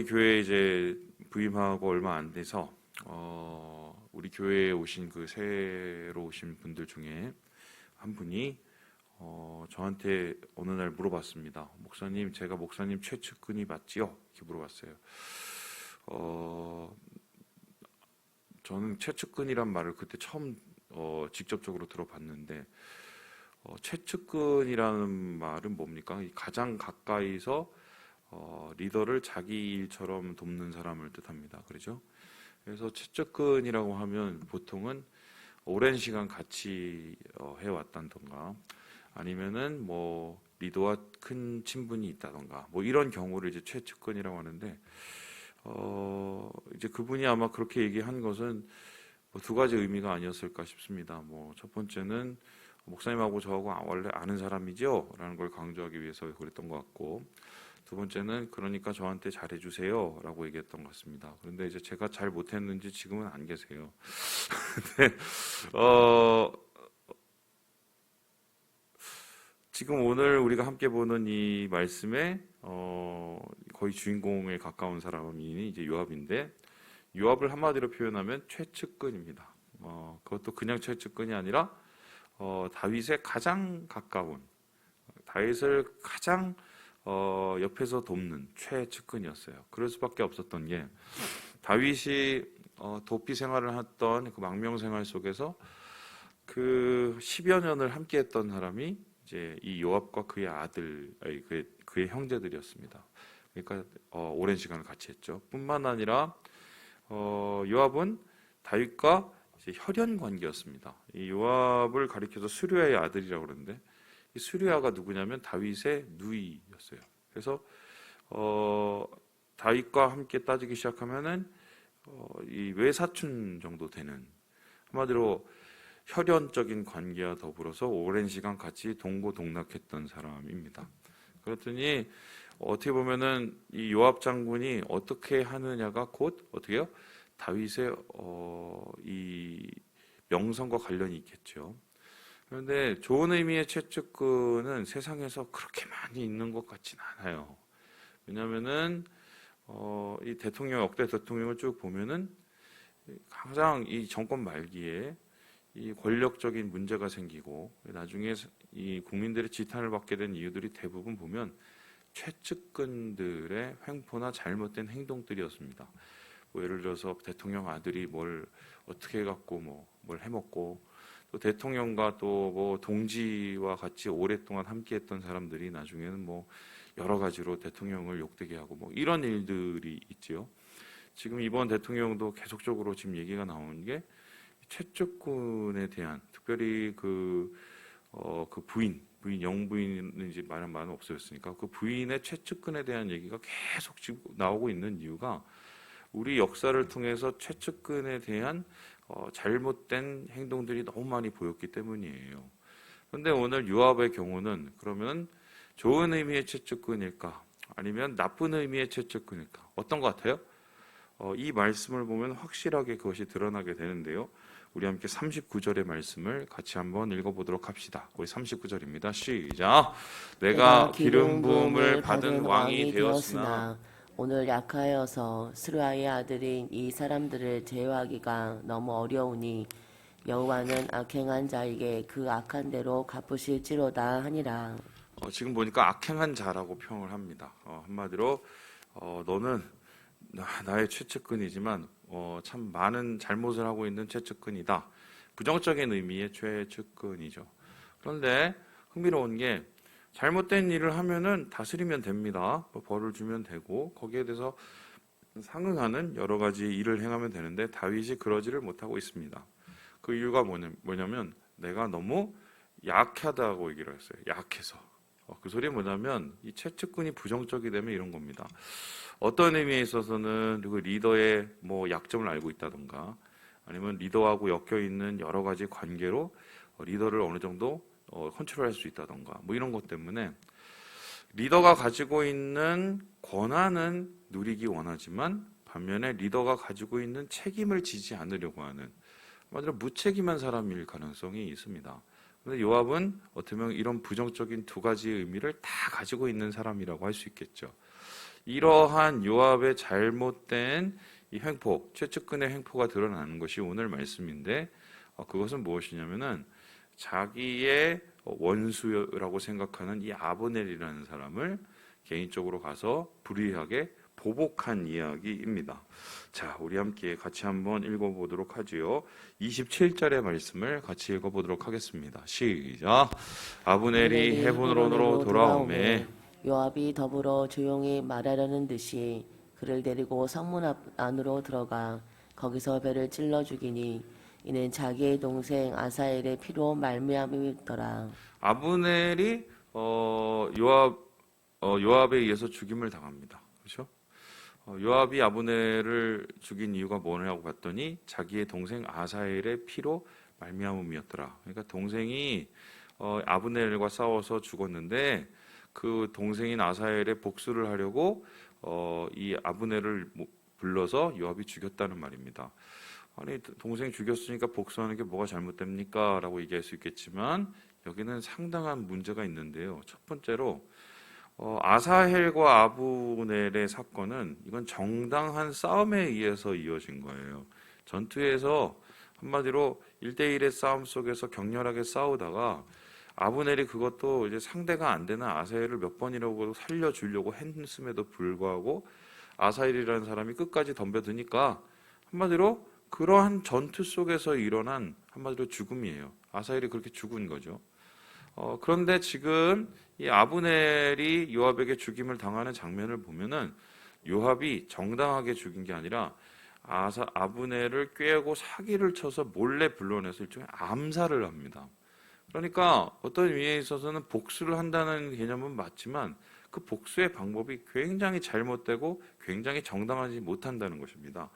우리 교회에 이제 부임하고 얼마 안 돼서 우리 교회에 오신 그 새로 오신 분들 중에 한 분이 저한테 어느 날 물어봤습니다. 목사님, 제가 목사님 최측근이 맞지요? 이렇게 물어봤어요. 저는 최측근이란 말을 그때 처음 직접적으로 들어봤는데 최측근이라는 말은 뭡니까? 가장 가까이서 리더를 자기 일처럼 돕는 사람을 뜻합니다. 그렇죠? 그래서 최측근이라고 하면 보통은 오랜 시간 같이 해왔다던가 아니면은 뭐 리더와 큰 친분이 있다던가 뭐 이런 경우를 이제 최측근이라고 하는데 이제 그분이 아마 그렇게 얘기한 것은 뭐 두 가지 의미가 아니었을까 싶습니다. 뭐 첫 번째는 목사님하고 저하고 원래 아는 사람이죠? 라는 걸 강조하기 위해서 그랬던 것 같고, 두 번째는 그러니까 저한테 잘해주세요 라고 얘기했던 것 같습니다. 그런데 이제 제가 잘 못했는지 지금은 안 계세요. 근데 지금 오늘 우리가 함께 보는 이 말씀에 거의 주인공에 가까운 사람이 이제 요압인데, 요압을 한마디로 표현하면 최측근입니다. 그것도 그냥 최측근이 아니라 다윗의 가장 가까운, 다윗을 가장 옆에서 돕는 최측근이었어요. 그럴 수밖에 없었던 게 다윗이 도피 생활을 했던 그 망명 생활 속에서 그 10여 년을 함께했던 사람이 이제 이 요압과 그의 아들, 그의 형제들이었습니다. 그러니까 오랜 시간을 같이 했죠. 뿐만 아니라 요압은 다윗과 이제 혈연 관계였습니다. 이 요압을 가리켜서 수르야의 아들이라고 그러는데, 이 수르야가 누구냐면 다윗의 누이였어요. 그래서 다윗과 함께 따지기 시작하면은 이 외사촌 정도 되는, 한마디로 혈연적인 관계와 더불어서 오랜 시간 같이 동고동락했던 사람입니다. 그랬더니 어떻게 보면은 이 요압 장군이 어떻게 하느냐가 곧 어떻게요? 다윗의 이 명성과 관련이 있겠죠. 그런데 좋은 의미의 최측근은 세상에서 그렇게 많이 있는 것 같진 않아요. 왜냐하면은 이 대통령, 역대 대통령을 쭉 보면은 항상 이 정권 말기에 이 권력적인 문제가 생기고 나중에 이 국민들의 지탄을 받게 된 이유들이 대부분 보면 최측근들의 횡포나 잘못된 행동들이었습니다. 뭐 예를 들어서 대통령 아들이 뭘 어떻게 해갖고 뭘 해먹고, 또 대통령과 또 뭐 동지와 같이 오랫동안 함께했던 사람들이 나중에는 뭐 여러 가지로 대통령을 욕되게 하고 뭐 이런 일들이 있지요. 지금 이번 대통령도 계속적으로 지금 얘기가 나오는 게 최측근에 대한, 특별히 그 부인 영부인은 이제 말은 없어졌으니까 그 부인의 최측근에 대한 얘기가 계속 지금 나오고 있는 이유가 우리 역사를 통해서 최측근에 대한 잘못된 행동들이 너무 많이 보였기 때문이에요. 그런데 오늘 요압의 경우는 그러면 좋은 의미의 최측근일까? 아니면 나쁜 의미의 최측근일까? 어떤 것 같아요? 이 말씀을 보면 확실하게 그것이 드러나게 되는데요. 우리 함께 39절의 말씀을 같이 한번 읽어보도록 합시다. 거의 39절입니다. 시작. 내가 기름 부음을 받은 왕이 되었으나 오늘 약하여서 스루아의 아들인 이 사람들을 제어하기가 너무 어려우니 여호와는 악행한 자에게 그 악한 대로 갚으실지로다 하니라. 지금 보니까 악행한 자라고 표현을 합니다. 한마디로 너는 나의 최측근이지만 참 많은 잘못을 하고 있는 최측근이다. 부정적인 의미의 최측근이죠. 그런데 흥미로운 게 잘못된 일을 하면은 다스리면 됩니다. 벌을 주면 되고 거기에 대해서 상응하는 여러 가지 일을 행하면 되는데 다윗이 그러지를 못하고 있습니다. 그 이유가 뭐냐면 내가 너무 약하다고 얘기를 했어요. 약해서. 그 소리는 뭐냐면 이 최측근이 부정적이 되면 이런 겁니다. 어떤 의미에 있어서는 그 리더의 뭐 약점을 알고 있다던가 아니면 리더하고 엮여 있는 여러 가지 관계로 리더를 어느 정도 컨트롤할 수 있다던가 뭐 이런 것 때문에 리더가 가지고 있는 권한은 누리기 원하지만 반면에 리더가 가지고 있는 책임을 지지 않으려고 하는, 말하자면 무책임한 사람일 가능성이 있습니다. 그런데 요압은 어떻게 보면 이런 부정적인 두 가지 의미를 다 가지고 있는 사람이라고 할 수 있겠죠. 이러한 요압의 잘못된 이 횡포, 최측근의 횡포가 드러나는 것이 오늘 말씀인데 그것은 무엇이냐면은 자기의 원수라고 생각하는 이 아브넬이라는 사람을 개인적으로 가서 불의하게 보복한 이야기입니다. 자, 우리 함께 같이 한번 읽어보도록 하지요. 27절의 말씀을 같이 읽어보도록 하겠습니다. 시작. 아브넬이 헤브론으로 돌아오매 요압이 더불어 조용히 말하려는 듯이 그를 데리고 성문 안으로 들어가 거기서 배를 찔러 죽이니 이는 자기의 동생 아사엘의 피로 말미암이더라. 아브넬이 요압에 의해서 죽임을 당합니다. 그렇죠? 요압이 아브넬을 죽인 이유가 뭐냐고 봤더니 자기의 동생 아사엘의 피로 말미암음이었더라. 그러니까 동생이 아브넬과 싸워서 죽었는데 그 동생인 아사엘의 복수를 하려고 이 아브넬을 불러서 요압이 죽였다는 말입니다. 아니 동생 죽였으니까 복수하는 게 뭐가 잘못됩니까? 라고 얘기할 수 있겠지만 여기는 상당한 문제가 있는데요. 첫 번째로 아사헬과 아브넬의 사건은 이건 정당한 싸움에 의해서 이어진 거예요. 전투에서 한마디로 1대1의 싸움 속에서 격렬하게 싸우다가 아브넬이 그것도 이제 상대가 안 되는 아사헬을 몇 번이라고 살려주려고 했음에도 불구하고 아사헬이라는 사람이 끝까지 덤벼드니까 한마디로 그러한 전투 속에서 일어난 한마디로 죽음이에요. 아사헬이 그렇게 죽은 거죠. 그런데 지금 이 아브넬이 요압에게 죽임을 당하는 장면을 보면은 요압이 정당하게 죽인 게 아니라 아브넬을 꾀고 사기를 쳐서 몰래 불러내서 일종의 암살을 합니다. 그러니까 어떤 의미에 있어서는 복수를 한다는 개념은 맞지만 그 복수의 방법이 굉장히 잘못되고 굉장히 정당하지 못한다는 것입니다.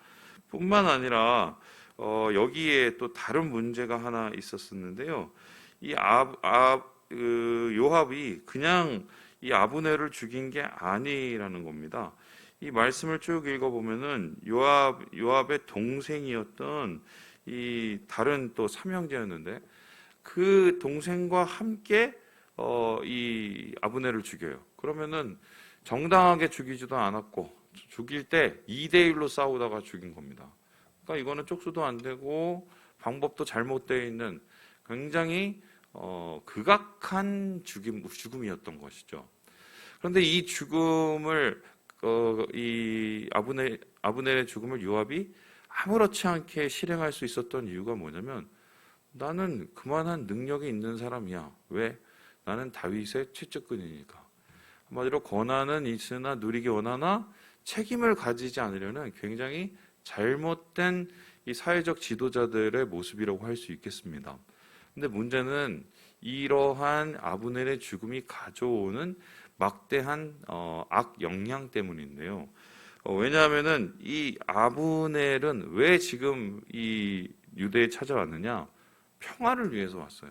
뿐만 아니라 여기에 또 다른 문제가 하나 있었었는데요. 이 요압이 그냥 이 아브넬을 죽인 게 아니라는 겁니다. 이 말씀을 쭉 읽어보면은 요압의 동생이었던 이 다른 또 삼형제였는데 그 동생과 함께 이 아브넬을 죽여요. 그러면은 정당하게 죽이지도 않았고 죽일 때 2대1로 싸우다가 죽인 겁니다. 그러니까 이거는 쪽수도 안 되고 방법도 잘못되어 있는 굉장히 극악한 죽음이었던 것이죠. 그런데 이 죽음을 이 아브넬의 죽음을 요압이 아무렇지 않게 실행할 수 있었던 이유가 뭐냐면 나는 그만한 능력이 있는 사람이야. 왜? 나는 다윗의 최측근이니까. 한마디로 권한은 있으나 누리기 원하나 책임을 가지지 않으려는 굉장히 잘못된 이 사회적 지도자들의 모습이라고 할 수 있겠습니다. 근데 문제는 이러한 아브넬의 죽음이 가져오는 막대한 악 영향 때문인데요. 왜냐하면은 이 아브넬은 왜 지금 이 유대에 찾아왔느냐? 평화를 위해서 왔어요.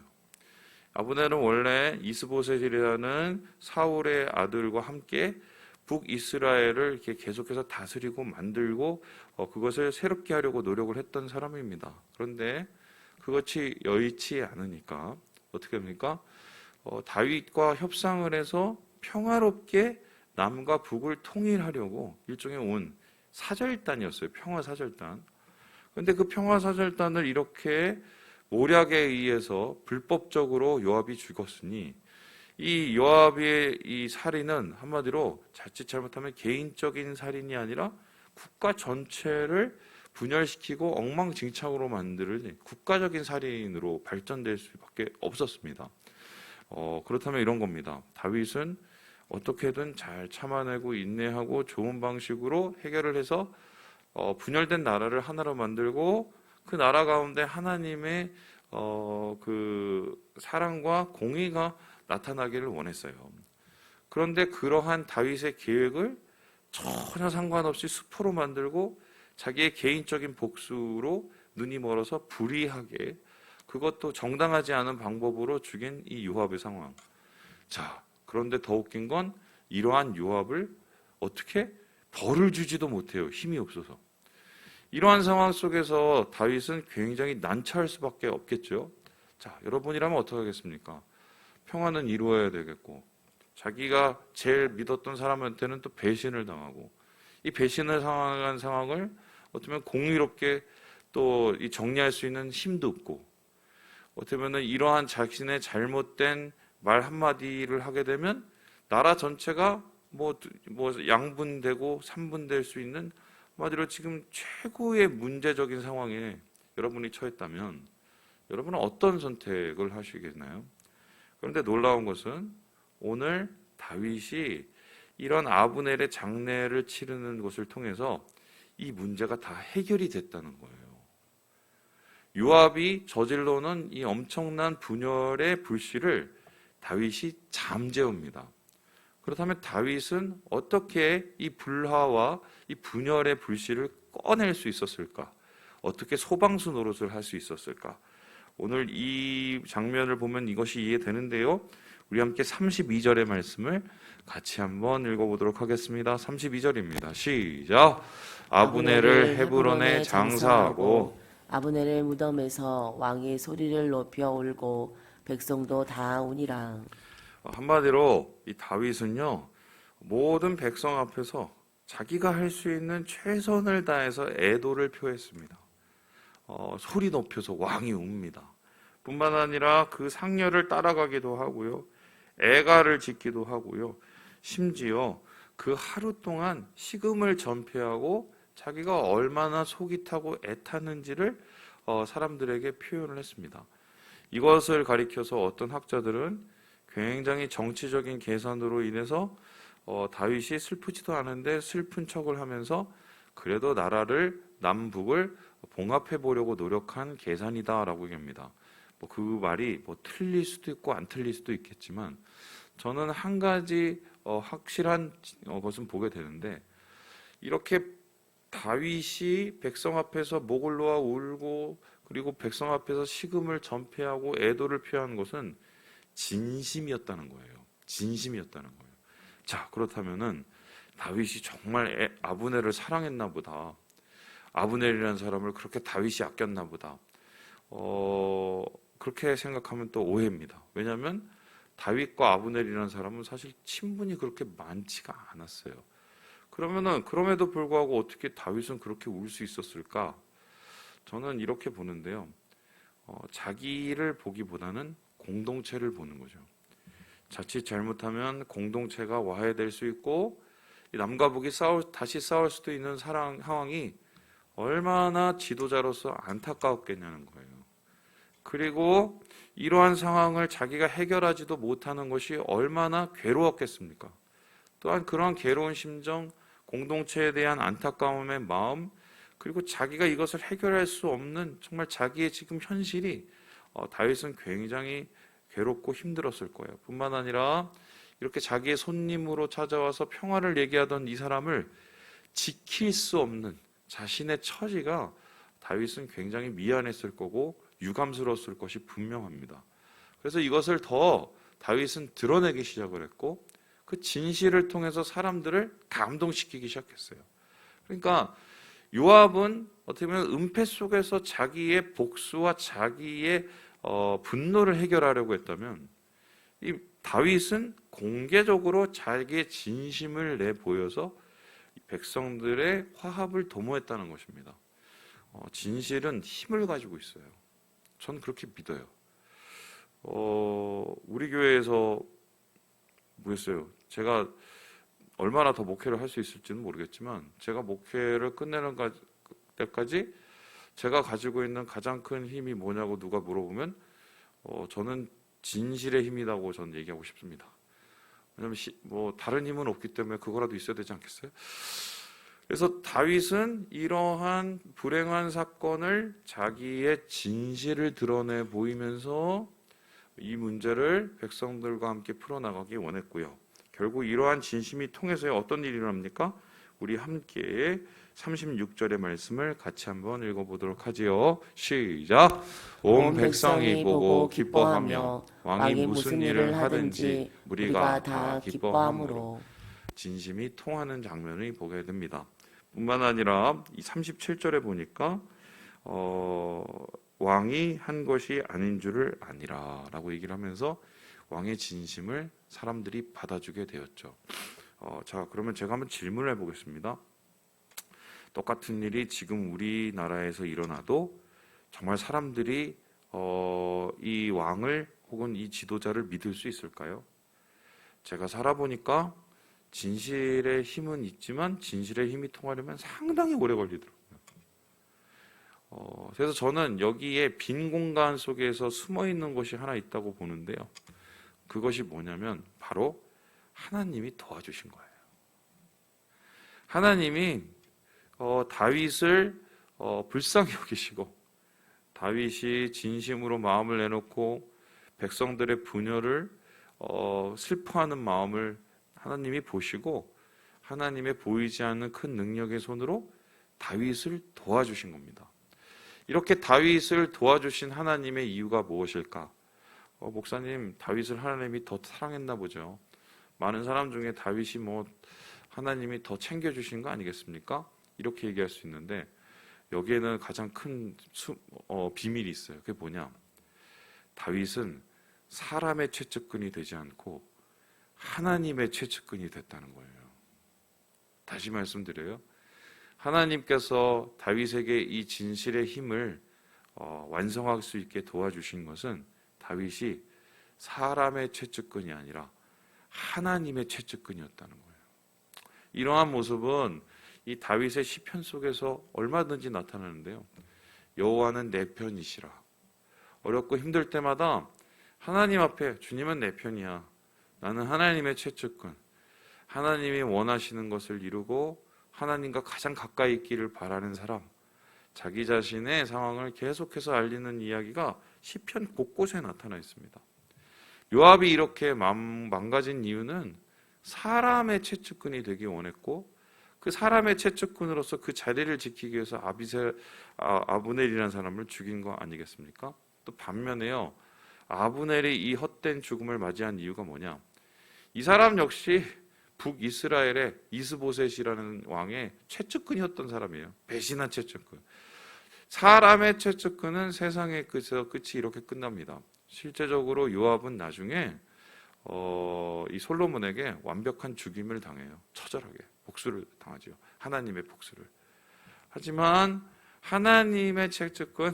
아브넬은 원래 이스보셋이라는 사울의 아들과 함께 북이스라엘을 이렇게 계속해서 다스리고 만들고 그것을 새롭게 하려고 노력을 했던 사람입니다. 그런데 그것이 여의치 않으니까 어떻게 합니까? 다윗과 협상을 해서 평화롭게 남과 북을 통일하려고 일종의 온 사절단이었어요. 평화사절단. 그런데 그 평화사절단을 이렇게 모략에 의해서 불법적으로 요압이 죽었으니 이 요압의 이 살인은 한마디로 자칫 잘못하면 개인적인 살인이 아니라 국가 전체를 분열시키고 엉망진창으로 만들 국가적인 살인으로 발전될 수밖에 없었습니다. 그렇다면 이런 겁니다. 다윗은 어떻게든 잘 참아내고 인내하고 좋은 방식으로 해결을 해서 분열된 나라를 하나로 만들고 그 나라 가운데 하나님의 그 사랑과 공의가 나타나기를 원했어요. 그런데 그러한 다윗의 계획을 전혀 상관없이 수포로 만들고 자기의 개인적인 복수로 눈이 멀어서 불의하게 그것도 정당하지 않은 방법으로 죽인 이 요압의 상황. 자, 그런데 더 웃긴 건 이러한 요압을 어떻게 벌을 주지도 못해요. 힘이 없어서. 이러한 상황 속에서 다윗은 굉장히 난처할 수밖에 없겠죠. 자, 여러분이라면 어떻게 하겠습니까? 평화는 이루어야 되겠고 자기가 제일 믿었던 사람한테는 또 배신을 당하고, 이 배신을 당한 상황을 어떻게 보면 공의롭게 또 이 정리할 수 있는 힘도 없고, 어떻게 보면 이러한 자신의 잘못된 말 한마디를 하게 되면 나라 전체가 뭐 양분되고 삼분될 수 있는, 한마디로 지금 최고의 문제적인 상황에 여러분이 처했다면 여러분은 어떤 선택을 하시겠나요? 그런데 놀라운 것은 오늘 다윗이 이런 아브넬의 장례를 치르는 것을 통해서 이 문제가 다 해결이 됐다는 거예요. 요압이 저질러놓은 이 엄청난 분열의 불씨를 다윗이 잠재웁니다. 그렇다면 다윗은 어떻게 이 불화와 이 분열의 불씨를 꺼낼 수 있었을까? 어떻게 소방수 노릇을 할 수 있었을까? 오늘 이 장면을 보면 이것이 이해되는데요. 우리 함께 32절의 말씀을 같이 한번 읽어보도록 하겠습니다. 32절입니다. 시작. 아브넬을 헤브론에 장사하고 아브넬의 무덤에서 왕이 소리를 높여 울고 백성도 다 우니라. 한마디로 이 다윗은요, 모든 백성 앞에서 자기가 할 수 있는 최선을 다해서 애도를 표했습니다. 소리 높여서 왕이 웁니다. 뿐만 아니라 그 상렬을 따라가기도 하고요, 애가를 짓기도 하고요, 심지어 그 하루 동안 식음을 전폐하고 자기가 얼마나 속이 타고 애탔는지를 사람들에게 표현을 했습니다. 이것을 가리켜서 어떤 학자들은 굉장히 정치적인 계산으로 인해서 다윗이 슬프지도 않은데 슬픈 척을 하면서 그래도 나라를 남북을 봉합해 보려고 노력한 계산이다라고 얘기합니다. 그 말이 틀릴 수도 있고 안 틀릴 수도 있겠지만 저는 한 가지 확실한 것은 보게 되는데, 이렇게 다윗이 백성 앞에서 목을 놓아 울고 그리고 백성 앞에서 식음을 전폐하고 애도를 표한 것은 진심이었다는 거예요. 진심이었다는 거예요. 자, 그렇다면은 다윗이 정말 아브넬을 사랑했나 보다. 아브넬이라는 사람을 그렇게 다윗이 아꼈나 보다. 그렇게 생각하면 또 오해입니다. 왜냐하면 다윗과 아브넬이라는 사람은 사실 친분이 그렇게 많지가 않았어요. 그러면은 그럼에도 불구하고 어떻게 다윗은 그렇게 울 수 있었을까? 저는 이렇게 보는데요. 자기를 보기보다는 공동체를 보는 거죠. 자칫 잘못하면 공동체가 와해될 수 있고 남과 북이 다시 싸울 수도 있는 상황이 얼마나 지도자로서 안타까웠겠냐는 거예요. 그리고 이러한 상황을 자기가 해결하지도 못하는 것이 얼마나 괴로웠겠습니까? 또한 그러한 괴로운 심정, 공동체에 대한 안타까움의 마음, 그리고 자기가 이것을 해결할 수 없는 정말 자기의 지금 현실이 다윗은 굉장히 괴롭고 힘들었을 거예요. 뿐만 아니라 이렇게 자기의 손님으로 찾아와서 평화를 얘기하던 이 사람을 지킬 수 없는 자신의 처지가 다윗은 굉장히 미안했을 거고 유감스러웠을 것이 분명합니다. 그래서 이것을 더 다윗은 드러내기 시작을 했고 그 진실을 통해서 사람들을 감동시키기 시작했어요. 그러니까 요압은 어떻게 보면 은폐 속에서 자기의 복수와 자기의 분노를 해결하려고 했다면 이 다윗은 공개적으로 자기의 진심을 내보여서 백성들의 화합을 도모했다는 것입니다. 진실은 힘을 가지고 있어요. 전 그렇게 믿어요. 우리 교회에서 뭐였어요? 제가 얼마나 더 목회를 할 수 있을지는 모르겠지만 제가 목회를 끝내는 때까지 제가 가지고 있는 가장 큰 힘이 뭐냐고 누가 물어보면 저는 진실의 힘이라고 저는 얘기하고 싶습니다. 왜냐하면 다른 힘은 없기 때문에 그거라도 있어야 되지 않겠어요? 그래서 다윗은 이러한 불행한 사건을 자기의 진실을 드러내 보이면서 이 문제를 백성들과 함께 풀어나가기 원했고요. 결국 이러한 진심이 통해서 어떤 일이 일어납니까? 우리 함께 36절의 말씀을 같이 한번 읽어보도록 하지요. 시작. 온 백성이 보고 기뻐하며 왕이 무슨 일을 하든지 우리가 다 기뻐하므로. 진심이 통하는 장면을 보게 됩니다. 뿐만 아니라 이 37절에 보니까 왕이 한 것이 아닌 줄을 아니라 라고 얘기를 하면서 왕의 진심을 사람들이 받아주게 되었죠. 자, 그러면 제가 한번 질문을 해보겠습니다. 똑같은 일이 지금 우리나라에서 일어나도 정말 사람들이 이 왕을 혹은 이 지도자를 믿을 수 있을까요? 제가 살아보니까 진실의 힘은 있지만 진실의 힘이 통하려면 상당히 오래 걸리더라고요. 그래서 저는 여기에 빈 공간 속에서 숨어 있는 것이 하나 있다고 보는데요. 그것이 뭐냐면 바로 하나님이 도와주신 거예요. 하나님이 다윗을 불쌍히 여기시고 다윗이 진심으로 마음을 내놓고 백성들의 분열을 슬퍼하는 마음을 하나님이 보시고 하나님의 보이지 않는 큰 능력의 손으로 다윗을 도와주신 겁니다. 이렇게 다윗을 도와주신 하나님의 이유가 무엇일까? 목사님, 다윗을 하나님이 더 사랑했나 보죠. 많은 사람 중에 다윗이 하나님이 더 챙겨주신 거 아니겠습니까? 이렇게 얘기할 수 있는데 여기에는 가장 큰 비밀이 있어요. 그게 뭐냐? 다윗은 사람의 최측근이 되지 않고 하나님의 최측근이 됐다는 거예요. 다시 말씀드려요. 하나님께서 다윗에게 이 진실의 힘을 완성할 수 있게 도와주신 것은 다윗이 사람의 최측근이 아니라 하나님의 최측근이었다는 거예요. 이러한 모습은 이 다윗의 시편 속에서 얼마든지 나타나는데요. 여호와는 내 편이시라. 어렵고 힘들 때마다 하나님 앞에 주님은 내 편이야. 나는 하나님의 최측근. 하나님이 원하시는 것을 이루고 하나님과 가장 가까이 있기를 바라는 사람, 자기 자신의 상황을 계속해서 알리는 이야기가 시편 곳곳에 나타나 있습니다. 요압이 이렇게 망가진 이유는 사람의 최측근이 되기 원했고 그 사람의 최측근으로서 그 자리를 지키기 위해서 아브넬이라는 사람을 죽인 거 아니겠습니까? 또 반면에요, 아브넬이 이 헛된 죽음을 맞이한 이유가 뭐냐? 이 사람 역시 북이스라엘의 이스보셋이라는 왕의 최측근이었던 사람이에요. 배신한 최측근. 사람의 최측근은 세상의 끝이 이렇게 끝납니다. 실제적으로 요압은 나중에 이 솔로몬에게 완벽한 죽임을 당해요. 처절하게 복수를 당하죠. 하나님의 복수를. 하지만 하나님의 최측근,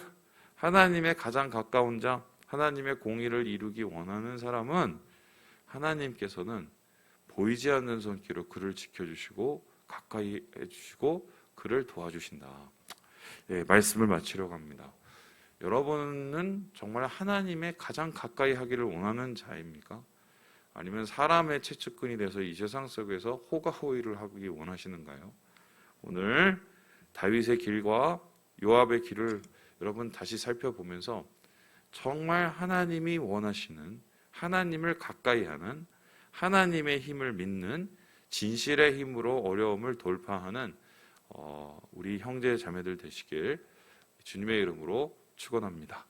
하나님의 가장 가까운 자, 하나님의 공의를 이루기 원하는 사람은 하나님께서는 보이지 않는 손길로 그를 지켜주시고 가까이 해주시고 그를 도와주신다. 말씀을 마치려고 합니다. 여러분은 정말 하나님의 가장 가까이 하기를 원하는 자입니까? 아니면 사람의 최측근이 돼서 이 세상 속에서 호가호위를 하기 원하시는가요? 오늘 다윗의 길과 요압의 길을 여러분 다시 살펴보면서 정말 하나님이 원하시는, 하나님을 가까이 하는, 하나님의 힘을 믿는, 진실의 힘으로 어려움을 돌파하는 우리 형제 자매들 되시길 주님의 이름으로 축원합니다.